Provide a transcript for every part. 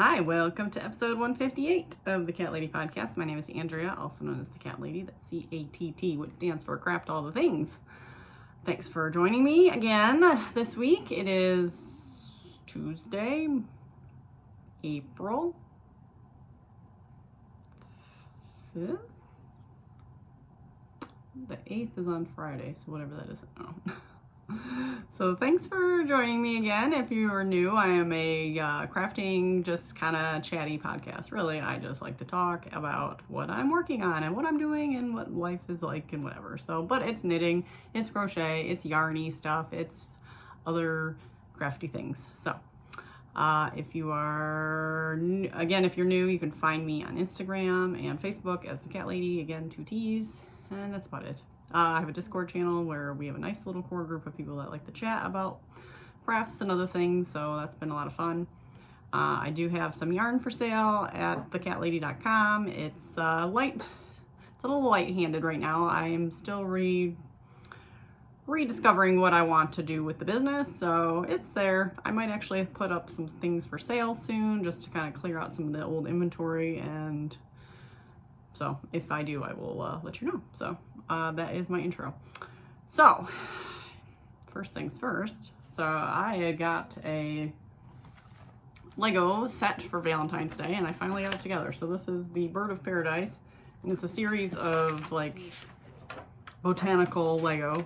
Hi, welcome to episode 158 of the Cat Lady podcast. My name is Andrea, also known as the Cat Lady. That's CATT, which stands for Craft All the Things. Thanks for joining me again this week. It is Tuesday, April 5th. The 8th is on Friday, so whatever that is, I don't know. So thanks for joining me again. If you are new, I am a crafting, just kind of chatty podcast. Really, I just like to talk about what I'm working on and what I'm doing and what life is like and whatever. So, but it's knitting, it's crochet, it's yarny stuff, it's other crafty things. So if you are, if you're new, you can find me on Instagram and Facebook as the Cat Lady, again, 2 T's, and that's about it. I have a Discord channel where we have a nice little core group of people that like to chat about crafts and other things, so that's been a lot of fun. I do have some yarn for sale at thecatlady.com. It's a little light-handed right now. I am still rediscovering what I want to do with the business, so it's there. I might actually put up some things for sale soon just to kind of clear out some of the old inventory, and so if I do, I will let you know. So that is my intro. So first things first. So I had got a Lego set for Valentine's Day and I finally got it together. So this is the Bird of Paradise, and it's a series of like botanical Lego.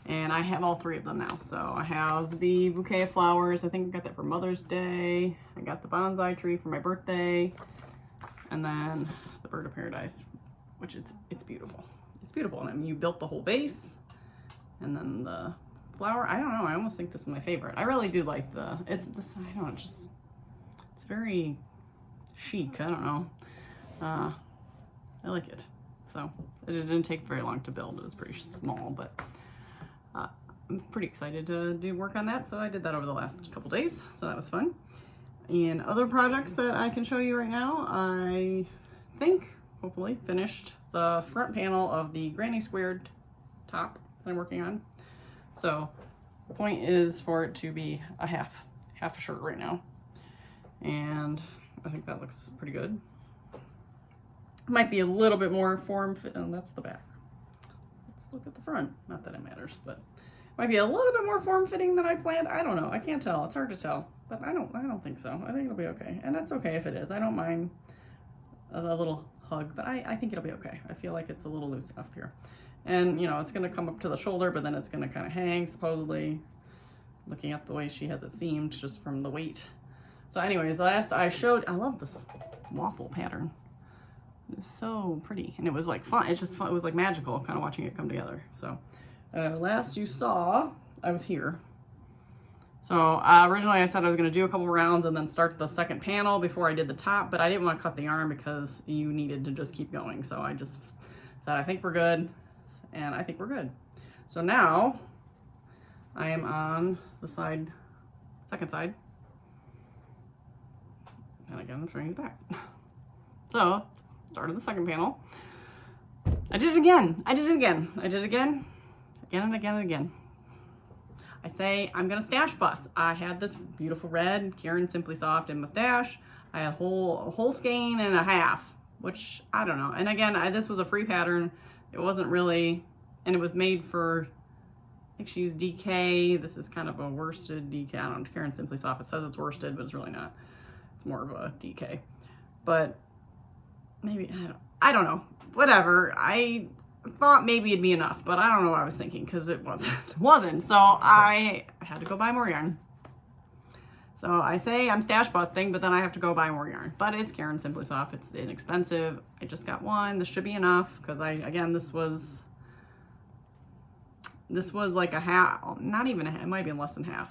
And I have all 3 of them now. So I have the bouquet of flowers. I think I got that for Mother's Day. I got the bonsai tree for my birthday. And then the Bird of Paradise, which it's beautiful. It's beautiful. And I mean, you built the whole vase, and then the flower. I don't know. I almost think this is my favorite. I really do like it's very chic. I don't know. I like it. So it didn't take very long to build. It was pretty small, but I'm pretty excited to do work on that. So I did that over the last couple days. So that was fun. And other projects that I can show you right now, I think, hopefully, finished the front panel of the granny squared top that I'm working on. So the point is for it to be a half a shirt right now. And I think that looks pretty good. Might be a little bit more form fit, and that's the back. Let's look at the front. Not that it matters, but might be a little bit more form-fitting than I planned. I don't know. I can't tell. It's hard to tell. But I don't think so. I think it'll be okay. And that's okay if it is. I don't mind a little hug, but I think it'll be okay. I feel like it's a little loose enough here. And, you know, it's going to come up to the shoulder, but then it's going to kind of hang, supposedly, looking at the way she has it seamed just from the weight. So anyways, last I showed, I love this waffle pattern. It's so pretty. And it was like fun. It's just fun. It was like magical kind of watching it come together. So last you saw, I was here. So originally I said I was going to do a couple rounds and then start the second panel before I did the top, but I didn't want to cut the yarn because you needed to just keep going. So I just said, I think we're good, and I think we're good. So now I am on the second side, and again, I'm showing you the back. So started the second panel. I did it again. I did it again. I did it again and again and again. I say I'm gonna stash bus. I had this beautiful red Karen Simply Soft in my stash. I had a whole skein and a half, which I don't know. And again, this was a free pattern. It wasn't really, and it was made for, I think she used DK. This is kind of a worsted DK. I don't know, Karen Simply Soft. It says it's worsted, but it's really not. It's more of a DK. But maybe, I don't know. Whatever. I thought maybe it'd be enough, but I don't know what I was thinking because it wasn't. So I had to go buy more yarn. So I say I'm stash busting, but then I have to go buy more yarn. But it's Karen Simply Soft. It's inexpensive. I just got one. This should be enough because this was like a half, not even a half. It might have been less than half.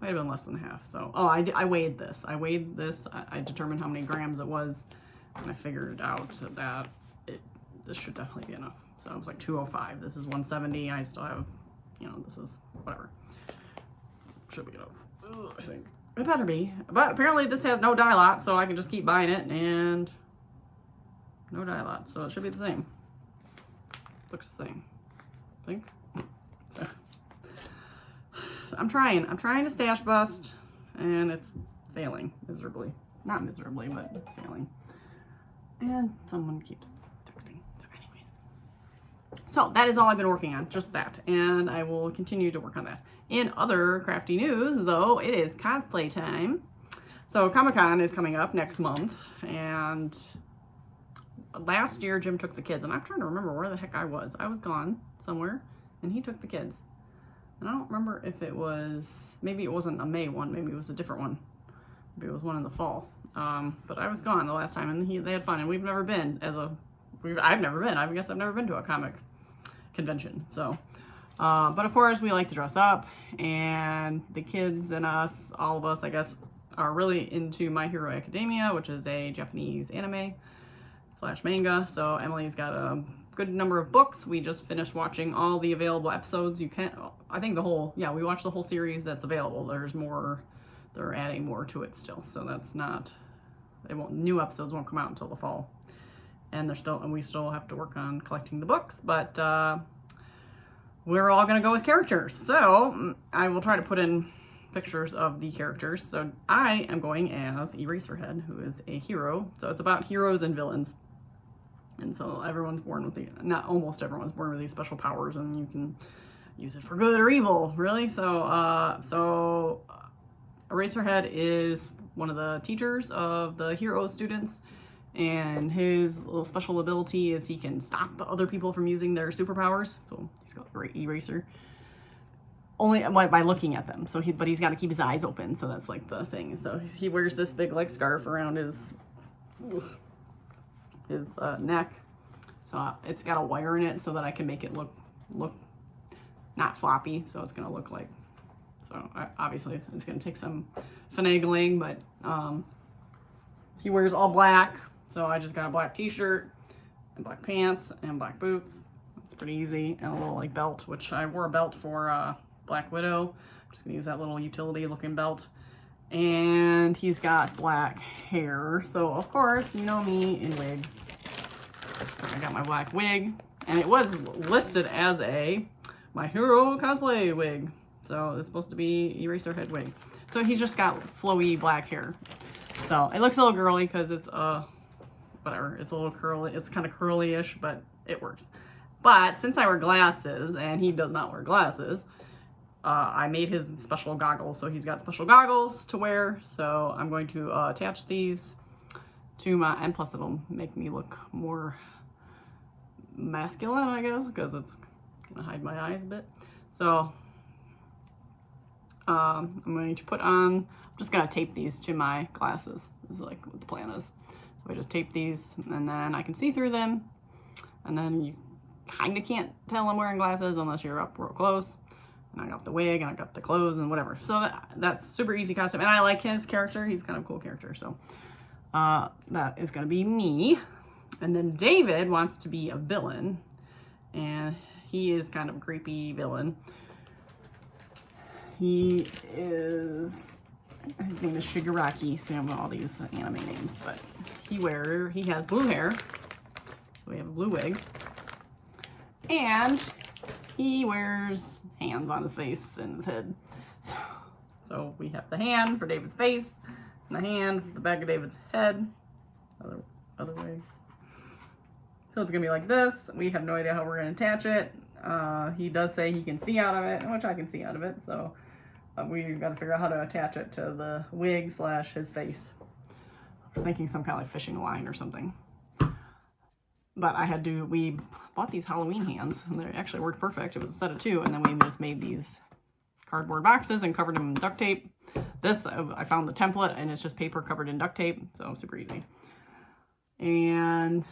Might have been less than half. So, I weighed this. I determined how many grams it was, and I figured out that this should definitely be enough. So it was like 205. This is 170. I still have, this is whatever. Should be enough. I think it better be. But apparently this has no dye lot, so I can just keep buying it, and no dye lot. So it should be the same. Looks the same, I think. So I'm trying to stash bust, and it's failing miserably. Not miserably, but it's failing. And someone keeps texting. So anyways. So that is all I've been working on, just that. And I will continue to work on that. In other crafty news, though, it is cosplay time. So Comic-Con is coming up next month. And last year, Jim took the kids. And I'm trying to remember where the heck I was. I was gone somewhere. And he took the kids. And I don't remember if it was, maybe it wasn't a May one. Maybe it was a different one. Maybe it was one in the fall. But I was gone the last time, and they had fun. And we've never been I've never been. I guess I've never been to a comic convention. So, but of course, we like to dress up. And the kids and us, all of us, I guess, are really into My Hero Academia, which is a Japanese anime / manga. So Emily's got a good number of books. We just finished watching all the available episodes. We watched the whole series that's available. There's more, they're adding more to it still. So that's not, new episodes won't come out until the fall. And we still have to work on collecting the books, but we're all gonna go with characters. So I will try to put in pictures of the characters. So I am going as Eraserhead, who is a hero. So it's about heroes and villains. And so everyone's born with almost everyone's born with these special powers, and you can use it for good or evil, really. So Eraserhead is one of the teachers of the hero students, and his little special ability is he can stop other people from using their superpowers. So he's got a great eraser. Only by looking at them. But he's got to keep his eyes open. So that's like the thing. So he wears this big like scarf around his neck. So it's got a wire in it so that I can make it look not floppy. So it's gonna look like. So obviously it's gonna take some finagling, but he wears all black. So I just got a black t-shirt and black pants and black boots. It's pretty easy, and a little like belt, which I wore a belt for Black Widow. I'm just gonna use that little utility looking belt. And he's got black hair. So of course, you know me in wigs. I got my black wig, and it was listed as a My Hero cosplay wig. So it's supposed to be Eraserhead wig. So he's just got flowy black hair. So it looks a little girly because it's whatever. It's a little curly. It's kind of curly-ish, but it works. But since I wear glasses and he does not wear glasses, I made his special goggles. So he's got special goggles to wear. So I'm going to attach these to my, and plus it'll make me look more masculine, I guess, because it's gonna hide my eyes a bit. So I'm going to I'm just gonna tape these to my glasses. This is like what the plan is. So I just tape these, and then I can see through them, and then you kind of can't tell I'm wearing glasses unless you're up real close. And I got the wig, and I got the clothes, and whatever. So that's super easy costume, and I like his character. He's kind of a cool character, so that is gonna be me. And then David wants to be a villain, and he is kind of a creepy villain. His name is Shigaraki, so I have all these anime names, but he has blue hair, so we have a blue wig, and he wears hands on his face and his head. So we have the hand for David's face, and the hand for the back of David's head, other way. So it's gonna be like this. We have no idea how we're gonna attach it. He does say he can see out of it, which I can see out of it, so we've got to figure out how to attach it to the wig / his face. I'm thinking some kind of like fishing line or something. But we bought these Halloween hands, and they actually worked perfect. It was a set of 2, and then we just made these cardboard boxes and covered them in duct tape. This, I found the template, and it's just paper covered in duct tape, so super easy. And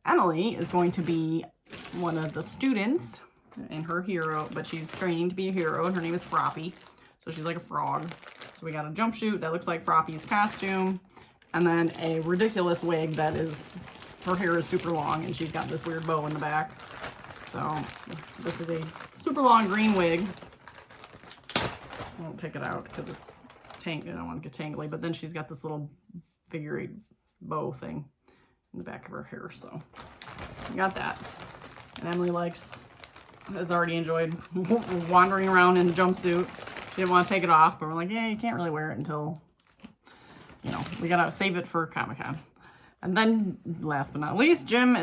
Emily is going to be one of the students in her hero, but she's training to be a hero, and her name is Froppy. So she's like a frog. So we got a jumpsuit that looks like Froppy's costume, and then a ridiculous wig that is, her hair is super long, and she's got this weird bow in the back. So this is a super long green wig. I won't pick it out because it's I don't want to get tangly, but then she's got this little figure 8 bow thing in the back of her hair. So we got that. And Emily has already enjoyed wandering around in a jumpsuit. She didn't want to take it off, but we're like, yeah, you can't really wear it until you know, we gotta save it for Comic-Con. And then, last but not least, Jim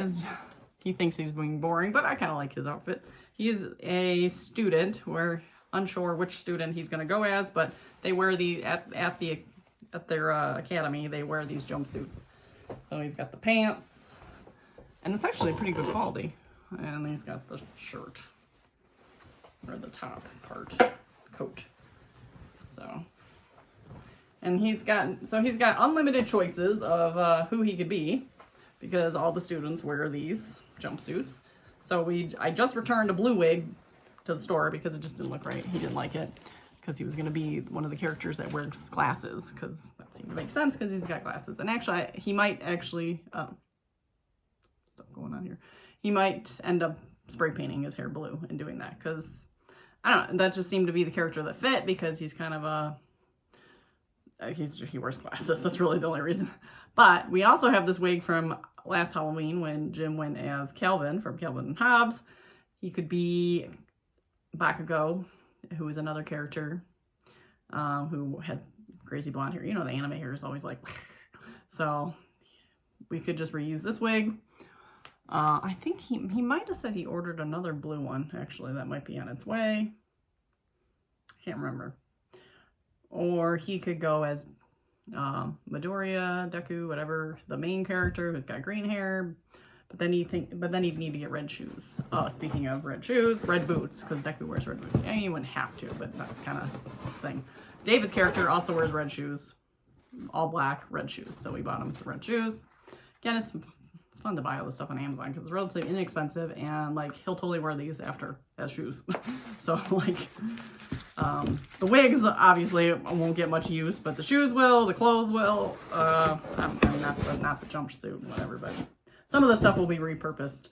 he thinks he's being boring, but I kind of like his outfit. He's a student. We're unsure which student he's gonna go as, but they wear at their academy, they wear these jumpsuits. So he's got the pants, and it's actually pretty good quality. And he's got the shirt, or the top part, coat. So, and he's got unlimited choices of who he could be, because all the students wear these jumpsuits. So I just returned a blue wig to the store because it just didn't look right. He didn't like it because he was going to be one of the characters that wears glasses, because that seemed to make sense because he's got glasses. And actually, he might actually stuff going on here. He might end up spray painting his hair blue and doing that, because I don't know, that just seemed to be the character that fit, because he's kind of he wears glasses. That's really the only reason. But we also have this wig from last Halloween when Jim went as Calvin from Calvin and Hobbes. He could be Bakugo, who is another character who has crazy blonde hair. You know, the anime hair is always like, so we could just reuse this wig. I think he might have said he ordered another blue one, actually. That might be on its way. Can't remember. Or he could go as Midoriya, Deku, whatever, the main character who's got green hair. But then he'd need to get red shoes. Speaking of red shoes, red boots, because Deku wears red boots. Yeah, you wouldn't have to, but that's kind of the thing. David's character also wears red shoes. All black, red shoes. So we bought him some red shoes. Again, it's fun to buy all this stuff on Amazon because it's relatively inexpensive, and like he'll totally wear these after as shoes. So like the wigs obviously won't get much use, but the shoes will, the clothes will. Not the jumpsuit, whatever, but some of the stuff will be repurposed.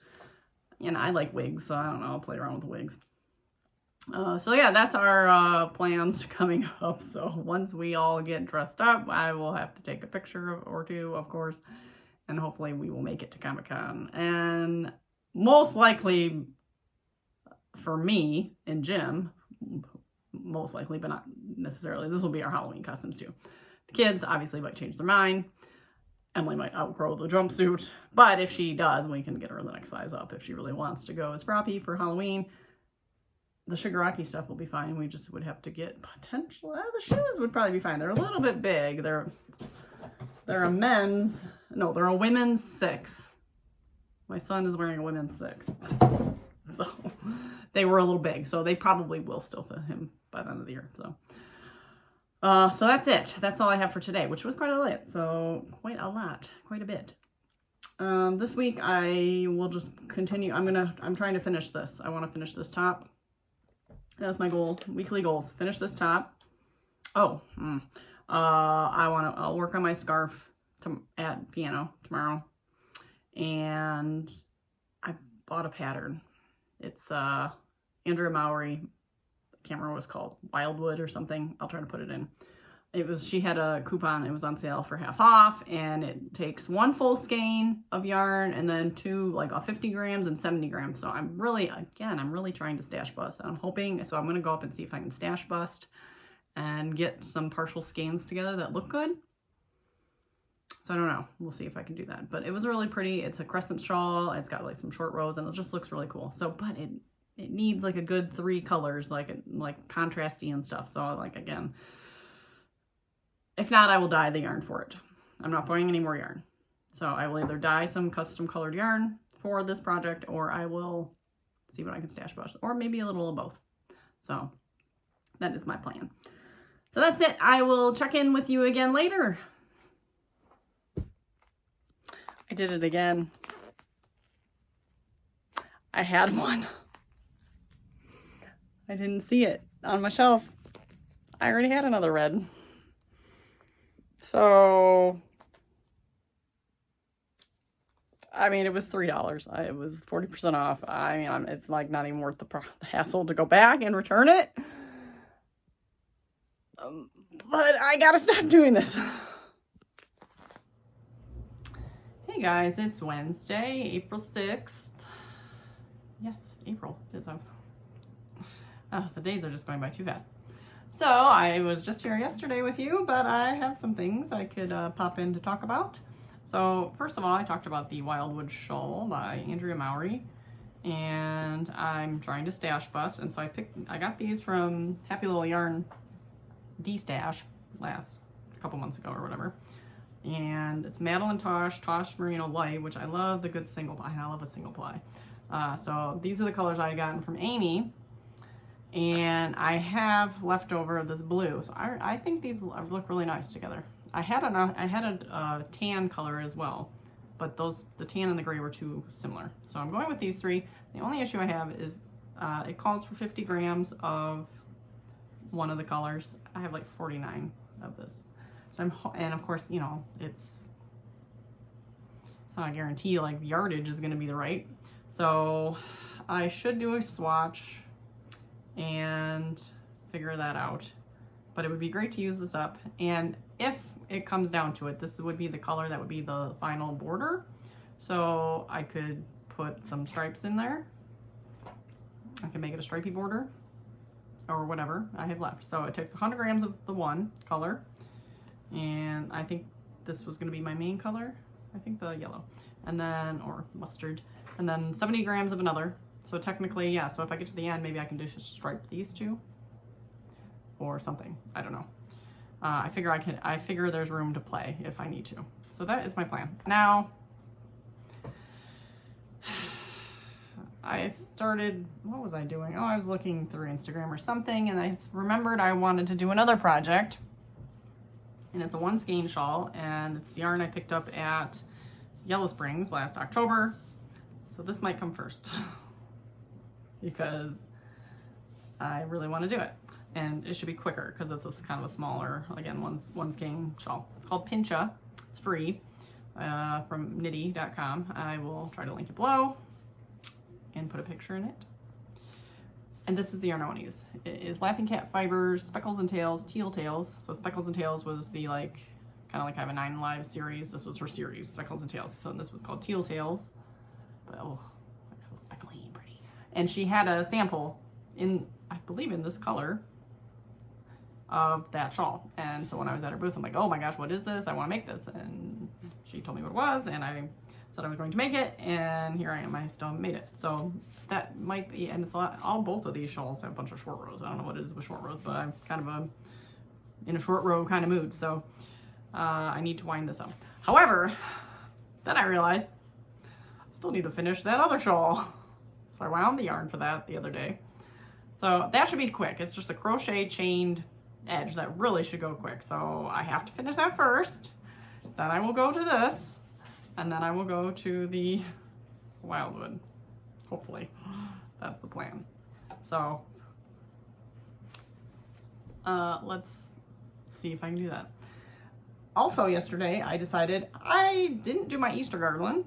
You know, I like wigs, so I don't know, I'll play around with the wigs. So yeah, that's our plans coming up. So once we all get dressed up, I will have to take a picture or two, of course. And hopefully we will make it to Comic-Con. And most likely for me and Jim, most likely, but not necessarily, this will be our Halloween costumes too. The kids obviously might change their mind. Emily might outgrow the jumpsuit. But if she does, we can get her the next size up if she really wants to go as Froppy for Halloween. The Shigaraki stuff will be fine. We just would have to get potential. The shoes would probably be fine. They're a little bit big. They're a women's 6. My son is wearing a women's 6. So they were a little big. So they probably will still fit him by the end of the year. So that's it. That's all I have for today, which was quite a lot. So quite a bit. This week I will just continue. I'm trying to finish this. I want to finish this top. That's my goal. Weekly goals. Finish this top. I'll work on my scarf at piano tomorrow. And I bought a pattern. It's Andrea Mowry. I can't remember what it's called. Wildwood or something. I'll try to put it in. She had a coupon. It was on sale for half off, and it takes 1 full skein of yarn and then 2, like 50 grams and 70 grams. So I'm really trying to stash bust. I'm hoping, so I'm going to go up and see if I can stash bust and get some partial skeins together that look good. So I don't know. We'll see if I can do that. But it was really pretty. It's a crescent shawl. It's got like some short rows, and it just looks really cool. So, but it needs like a good 3 colors, like contrasty and stuff. So like, again, if not, I will dye the yarn for it. I'm not buying any more yarn. So I will either dye some custom colored yarn for this project, or I will see what I can stash bust, or maybe a little of both. So that is my plan. So that's it. I will check in with you again later. I did it again. I had one. I didn't see it on my shelf. I already had another red. So, I mean, it was $3. It was 40% off. I mean, it's like not even worth the hassle to go back and return it. But I gotta stop doing this. Hey guys, it's Wednesday, April 6th. Yes, April. The days are just going by too fast. So I was just here yesterday with you, but I have some things I could pop in to talk about. So first of all, I talked about the Wildwood Shawl by Andrea Mowry, and I'm trying to stash bust, and so I got these from Happy Little Yarn D-Stash last couple months ago or whatever. And it's Madeline Tosh Merino Light, which I love the good single ply, and I love a single ply. So these are the colors I had gotten from Amy, and I have left over this blue. So I think these look really nice together. I had a tan color as well, but the tan and the gray were too similar. So I'm going with these three. The only issue I have is it calls for 50 grams of one of the colors. I have like 49 of this. So and of course, you know, it's not a guarantee like yardage is going to be the right. So I should do a swatch and figure that out. But it would be great to use this up. And if it comes down to it, this would be the color that would be the final border. So I could put some stripes in there. I can make it a stripy border or whatever I have left. So it takes 100 grams of the one color. And I think this was going to be my main color. I think the yellow. And then, or mustard. And then 70 grams of another. So technically, yeah, so if I get to the end, maybe I can just stripe these two. Or something. I don't know. I figure there's room to play if I need to. So that is my plan. Now, I started, what was I doing? Oh, I was looking through Instagram or something, and I remembered I wanted to do another project. And it's a one skein shawl, and it's yarn I picked up at Yellow Springs last October. So this might come first because I really want to do it. And it should be quicker because this is kind of a smaller, again, one skein shawl. It's called Pincha. It's free from nitty.com. I will try to link it below and put a picture in it. And this is the yarn I want to use. It is Laughing Cat Fibers, Speckles and Tails, Teal Tails. So Speckles and Tails was the kind of like I have a 9 live series. This was her series, Speckles and Tails. So this was called Teal Tails. But oh, it's like so speckly and pretty. And she had a sample in, I believe in this color of that shawl. And so when I was at her booth, I'm like, oh my gosh, what is this? I want to make this. And she told me what it was, and I said I was going to make it, and here I am. I still haven't made it. So that might be, and it's a lot, both of these shawls have a bunch of short rows. I don't know what it is with short rows, but I'm kind of in a short row kind of mood. So I need to wind this up. However, then I realized I still need to finish that other shawl. So I wound the yarn for that the other day. So that should be quick. It's just a crochet chained edge that really should go quick. So I have to finish that first. Then I will go to this. And then I will go to the Wildwood. Hopefully. That's the plan. So let's see if I can do that. Also yesterday I decided I didn't do my Easter garland.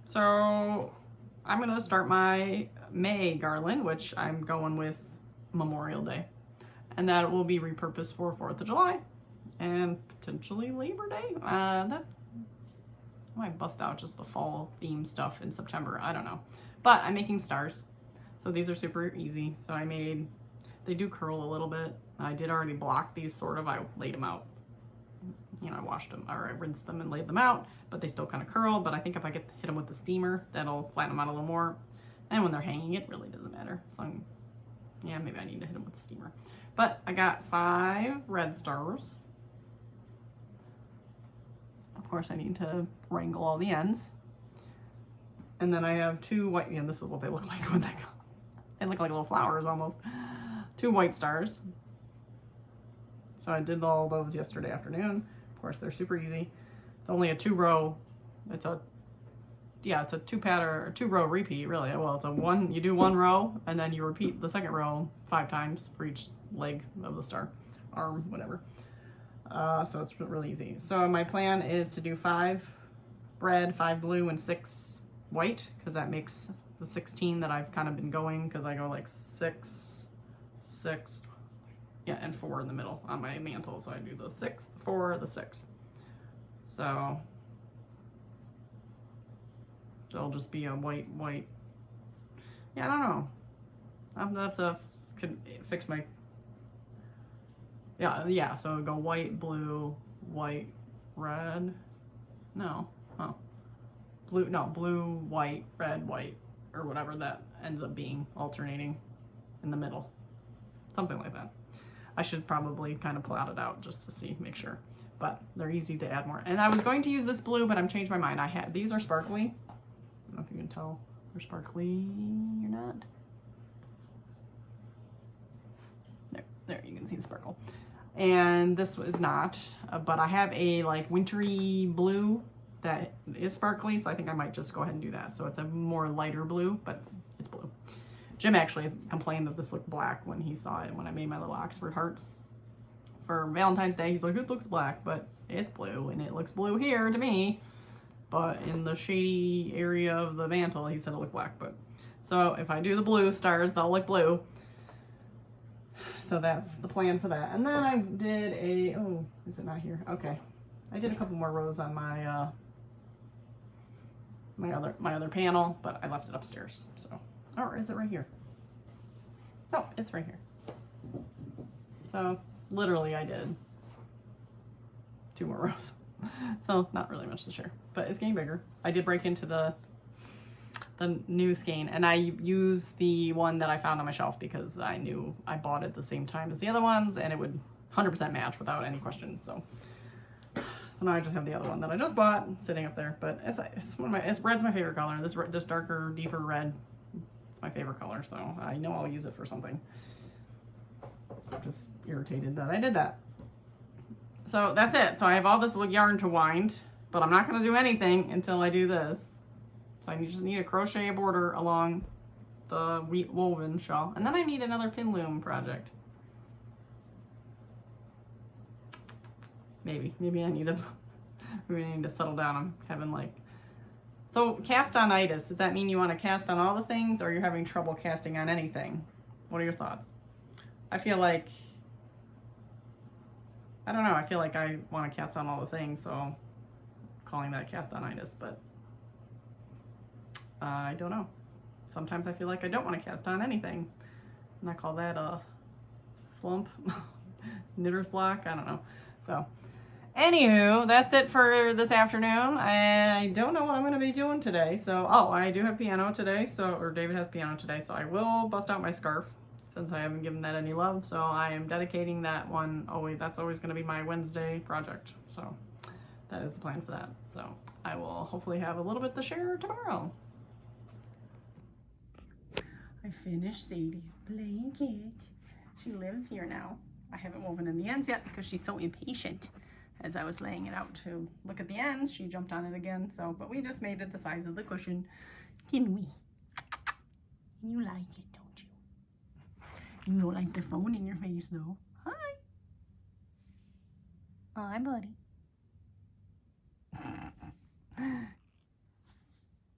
So I'm going to start my May garland, which I'm going with Memorial Day. And that will be repurposed for 4th of July and potentially Labor Day. That I might bust out just the fall theme stuff in September. I don't know. But I'm making stars. So these are super easy. So they do curl a little bit. I did already block these sort of. I laid them out. You know, I washed them, or I rinsed them and laid them out, but they still kind of curl. But I think if I hit them with the steamer, that'll flatten them out a little more. And when they're hanging, it really doesn't matter. So yeah, maybe I need to hit them with the steamer. But I got 5 red stars. Of course, I need to wrangle all the ends. And then I have 2 white, yeah, this is what they look like when they go. They look like little flowers almost. 2 white stars. So I did all those yesterday afternoon. Of course, they're super easy. It's only a 2-row, it's a 2-row repeat, really. Well, it's you do 1 row, and then you repeat the second row 5 times for each leg of the star, arm, whatever. So it's really easy. So my plan is to do 5 red, 5 blue, and 6 white, because that makes the 16 that I've kind of been going, because I go like 6, 6, yeah, and 4 in the middle on my mantle. So I do the 6, the 4, the 6. So it'll just be a white. Yeah, I don't know. I'll have to fix my Yeah, so it'll go white, blue, white, red. No. Oh. Blue, white, red, white, or whatever that ends up being, alternating in the middle. Something like that. I should probably kind of plot it out just to see, make sure. But they're easy to add more. And I was going to use this blue, but I'm changed my mind. These are sparkly. I don't know if you can tell they're sparkly or not. There, you can see the sparkle. And this is not, but I have a like wintry blue that is sparkly, so I think I might just go ahead and do that. So it's a more lighter blue, but it's blue. Jim actually complained that this looked black when he saw it when I made my little Oxford hearts for Valentine's Day. He's like, it looks black, but it's blue, and it looks blue here to me. But in the shady area of the mantle, he said it looked black. But so if I do the blue stars, they'll look blue. So that's the plan for that. And then I did oh, is it not here? Okay. I did a couple more rows on my my other panel, but I left it upstairs. So, or is it right here? No, it's right here. So literally I did 2 more rows. So not really much to share, but it's getting bigger. I did break into the new skein, and I used the one that I found on my shelf because I knew I bought it the same time as the other ones and it would 100% match without any question. So now I just have the other one that I just bought sitting up there, but red's my favorite color. This darker, deeper red, it's my favorite color, so I know I'll use it for something. I'm just irritated that I did that. So that's it. So I have all this yarn to wind, but I'm not going to do anything until I do this. So I just need to crochet a border along the woven shawl, and then I need another pin loom project. Maybe I need to settle down. I'm having like, so cast-on-itis, does that mean you want to cast on all the things, or you're having trouble casting on anything? What are your thoughts? I feel like, I don't know, I feel like I want to cast on all the things, so I'm calling that cast-on-itis, but I don't know. Sometimes I feel like I don't want to cast on anything, and I call that a slump, knitter's block, I don't know. So anywho, that's it for this afternoon. I don't know what I'm going to be doing today. So, oh, I do have piano today. So, or David has piano today. So I will bust out my scarf since I haven't given that any love. So I am dedicating that one. That's always going to be my Wednesday project. So that is the plan for that. So I will hopefully have a little bit to share tomorrow. I finished Sadie's blanket. She lives here now. I haven't woven in the ends yet because she's so impatient. As I was laying it out to look at the ends, she jumped on it again. So, but we just made it the size of the cushion. Didn't we? You like it, don't you? You don't like the phone in your face, though. Hi. Hi, buddy.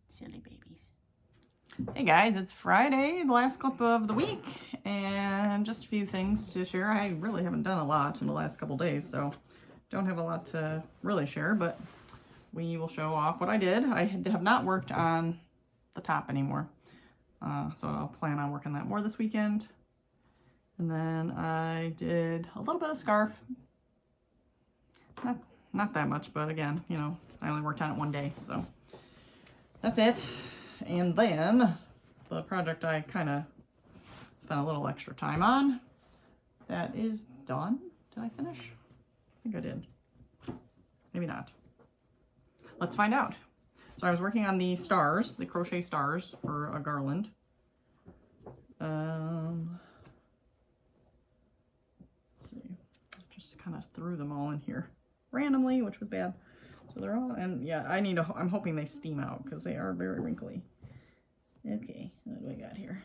Silly babies. Hey guys, it's Friday, the last clip of the week, and just a few things to share. I really haven't done a lot in the last couple days, so don't have a lot to really share, but we will show off what I did. I have not worked on the top anymore, so I'll plan on working that more this weekend. And then I did a little bit of scarf. Not that much, but again, you know, I only worked on it one day, so that's it. And then the project I kind of spent a little extra time on, that is done. Did I finish? I think I did. Maybe not. Let's find out. So I was working on the stars, the crochet stars for a garland. Let's see. Just kind of threw them all in here randomly, which was bad. So they're all, and yeah, I'm hoping they steam out because they are very wrinkly. Okay, what do we got here?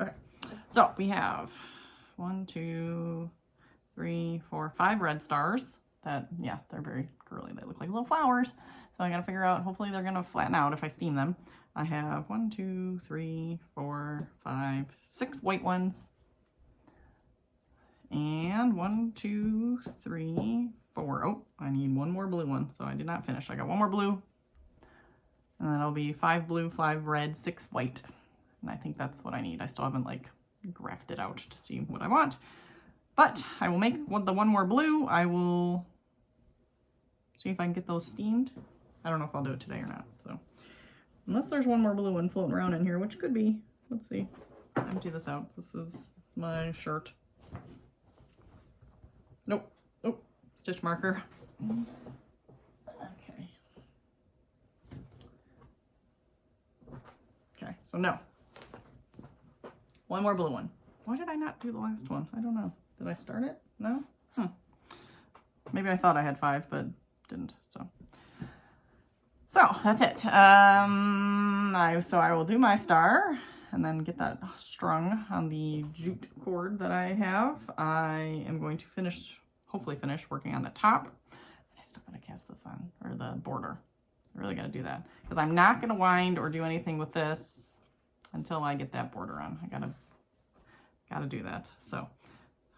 Okay, so we have 1, 2, 3, 4, 5 red stars that, yeah, they're very curly. They look like little flowers. So I gotta figure out, hopefully they're gonna flatten out if I steam them. I have 1, 2, 3, 4, 5, 6 white ones. And 1, 2, 3, 4. Oh, I need one more blue one. So I did not finish. I got one more blue. And then it'll be 5 blue, 5 red, 6 white. And I think that's what I need. I still haven't like graphed it out to see what I want. But I will make the one more blue. I will see if I can get those steamed. I don't know if I'll do it today or not. So unless there's one more blue one floating around in here, which could be. Let's see. Empty this out. This is my shirt. Nope. Oh, stitch marker. Okay. Okay, so no. One more blue one. Why did I not do the last one? I don't know. Did I start it? No? Maybe I thought I had 5, but didn't. So that's it. So I will do my star and then get that strung on the jute cord that I have. I am going to hopefully finish working on the top. I still gotta cast this on, or the border. I really gotta do that because I'm not gonna wind or do anything with this until I get that border on. I gotta do that. So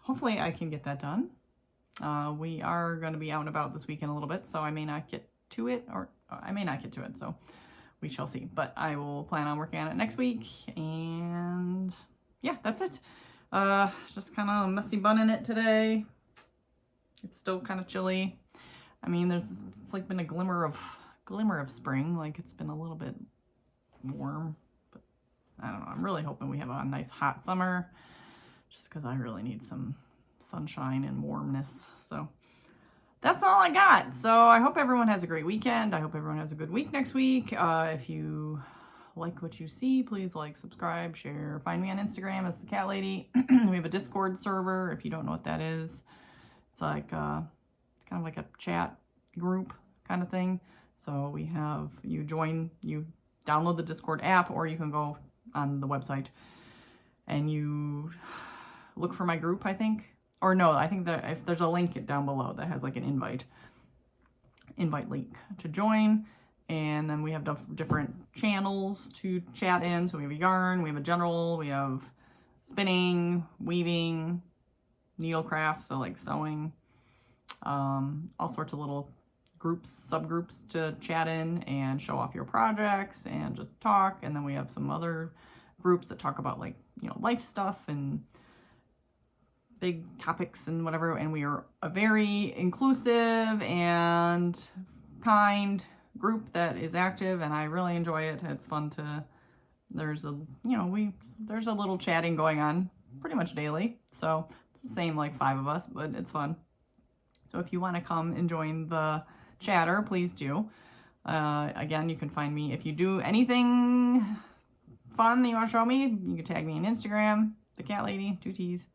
hopefully I can get that done. We are going to be out and about this weekend a little bit, so I may not get to it, or I may not get to it, so we shall see. But I will plan on working on it next week, and yeah, that's it. Just kind of messy bunning it today. It's still kind of chilly. I mean, it's like been a glimmer of spring, like it's been a little bit warm, but I don't know. I'm really hoping we have a nice hot summer, just because I really need some sunshine and warmness. So that's all I got. So I hope everyone has a great weekend. I hope everyone has a good week next week. If you like what you see, please like, subscribe, share. Find me on Instagram as the Cat Lady. We have a Discord server. If you don't know what that is, it's like it's kind of like a chat group kind of thing. So we have you download the Discord app, or you can go on the website and you look for my group, I think. Or no, I think that if there's a link down below that has like an invite link to join. And then we have different channels to chat in. So we have a yarn, we have a general, we have spinning, weaving, needlecraft, so like sewing, all sorts of little groups, subgroups to chat in and show off your projects and just talk. And then we have some other groups that talk about like, life stuff and big topics and whatever. And we are a very inclusive and kind group that is active, and I really enjoy it. It's fun to, there's a little chatting going on pretty much daily. So it's the same, like 5 of us, but it's fun. So if you want to come and join the chatter, please do. Again, you can find me if you do anything fun that you want to show me. You can tag me on Instagram, the Cat Lady, 2 T's.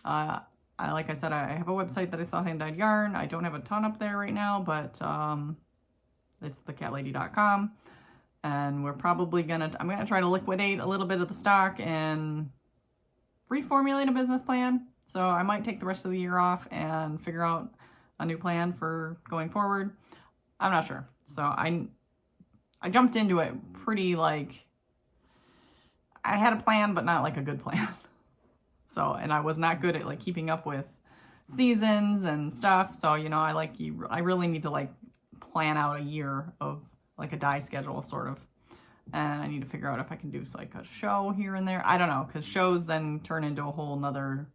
Like I said, I have a website that I sell hand-dyed yarn. I don't have a ton up there right now, but it's thecatlady.com. And we're probably I'm gonna try to liquidate a little bit of the stock and reformulate a business plan. So I might take the rest of the year off and figure out a new plan for going forward. I'm not sure. So I jumped into it pretty I had a plan, but not like a good plan. So, and I was not good at keeping up with seasons and stuff. So, I really need to plan out a year of a dye schedule sort of. And I need to figure out if I can do a show here and there. I don't know, because shows then turn into a whole nother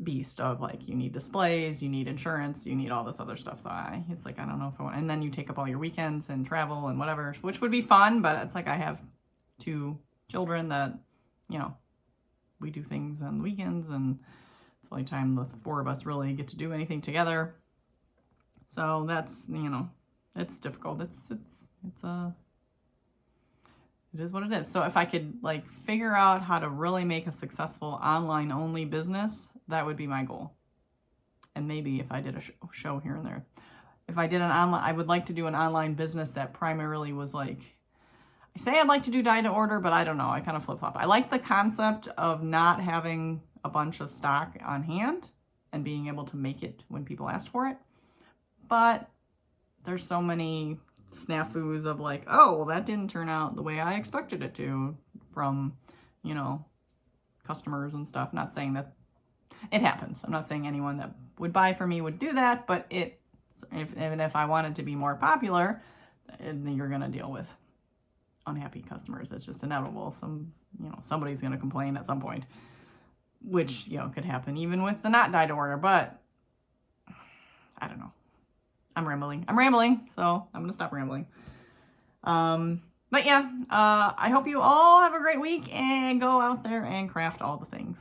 beast of you need displays, you need insurance, you need all this other stuff. So it's I don't know if I want, and then you take up all your weekends and travel and whatever, which would be fun, but it's I have 2 children that, we do things on the weekends, and it's the only time the 4 of us really get to do anything together. So that's, it's difficult. It is what it is. So if I could figure out how to really make a successful online only business, that would be my goal. And maybe if I did a show here and there, if I did an online, I would like to do an online business that primarily was I say I'd like to do dye to order, but I don't know. I kind of flip-flop. I like the concept of not having a bunch of stock on hand and being able to make it when people ask for it. But there's so many snafus of oh, well, that didn't turn out the way I expected it to from, customers and stuff. Not saying that it happens. I'm not saying anyone that would buy from me would do that, but even if I wanted to be more popular, then you're going to deal with unhappy customers. It's just inevitable. Somebody's going to complain at some point. which, you know, could happen even with the not dyed order, but I don't know. I'm rambling, so I'm gonna stop rambling. But yeah, I hope you all have a great week and go out there and craft all the things.